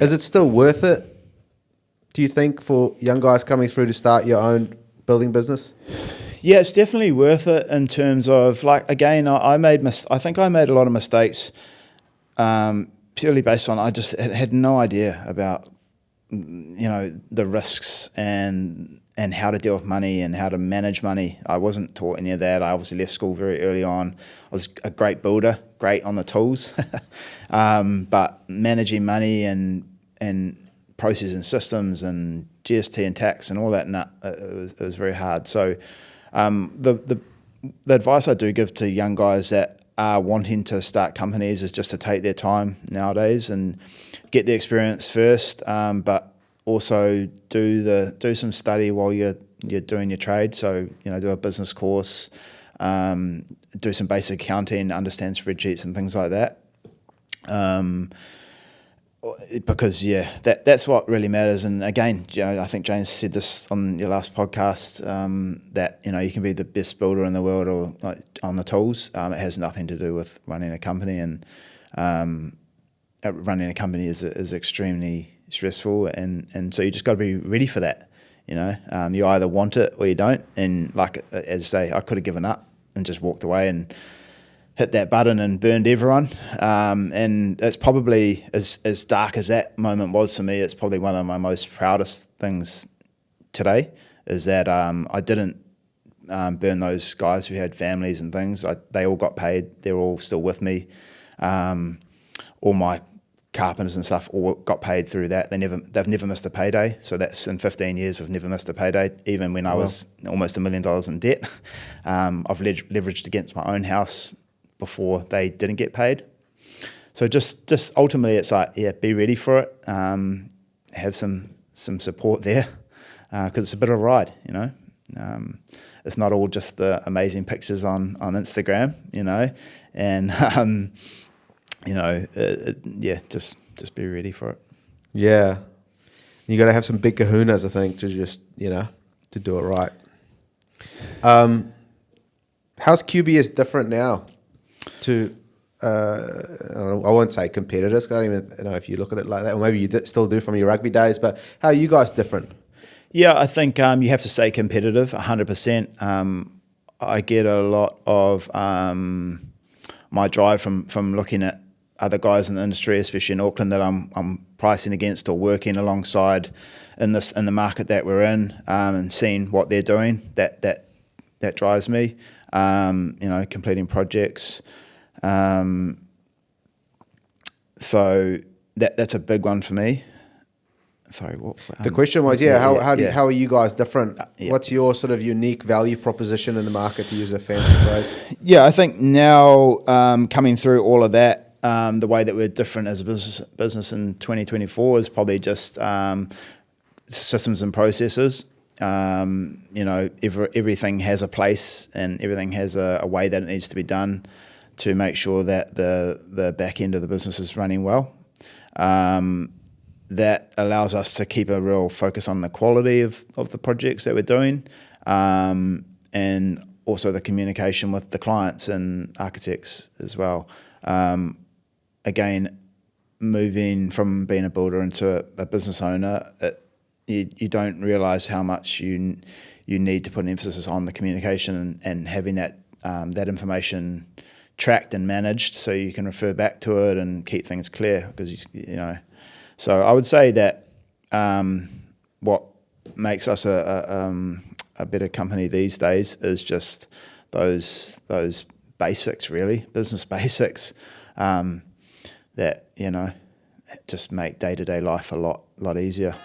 Is it still worth it, do you think, for young guys coming through to start your own building business? Yeah, it's definitely worth it in terms of, like, again, I think I made a lot of mistakes purely based on I just had no idea about, the risks and how to deal with money and how to manage money. I wasn't taught any of that. I obviously left school very early on. I was a great builder, great on the tools, but managing money and processes and systems and GST and tax and all that, it was very hard. So the advice I do give to young guys that are wanting to start companies is just to take their time nowadays and get the experience first, but also do some study while you're doing your trade. So do a business course, do some basic accounting, understand spreadsheets and things like that. Because that's what really matters. And again, I think James said this on your last podcast, that you can be the best builder in the world or like on the tools. It has nothing to do with running a company, and running a company is extremely stressful, and so you just got to be ready for that. You either want it or you don't. And like as I say, I could have given up and just walked away and hit that button and burned everyone. And it's probably, as dark as that moment was for me, it's probably one of my most proudest things today, is that I didn't burn those guys who had families and things. They all got paid. They're all still with me. All my carpenters and stuff all got paid through that. They've never missed a payday. So that's in 15 years we've never missed a payday. Even when I was almost $1 million in debt, I've leveraged against my own house before they didn't get paid. So just ultimately it's like, be ready for it. Have some support there, because it's a bit of a ride, It's not all just the amazing pictures on Instagram, and just be ready for it. Yeah. You got to have some big kahunas, I think, to just, to do it right. How's QBS different now to, I won't say competitors, I don't even know if you look at it like that, or maybe you still do from your rugby days, but how are you guys different? Yeah, I think you have to stay competitive, 100%. I get a lot of my drive from looking at other guys in the industry, especially in Auckland, that I'm pricing against or working alongside in the market that we're in, and seeing what they're doing. That drives me. Completing projects. So that's a big one for me. Sorry, what? The question was, how are you guys different? What's your sort of unique value proposition in the market, to use a fancy phrase? Yeah, I think now coming through all of that, the way that we're different as a business in 2024 is probably just systems and processes. Everything has a place and everything has a way that it needs to be done to make sure that the back end of the business is running well. That allows us to keep a real focus on the quality of the projects that we're doing, and also the communication with the clients and architects as well. Again, moving from being a builder into a business owner, you don't realise how much you need to put an emphasis on the communication and having that information tracked and managed so you can refer back to it and keep things clear, because So I would say that what makes us a better company these days is just those basics, really, business basics, that just make day-to-day life a lot easier.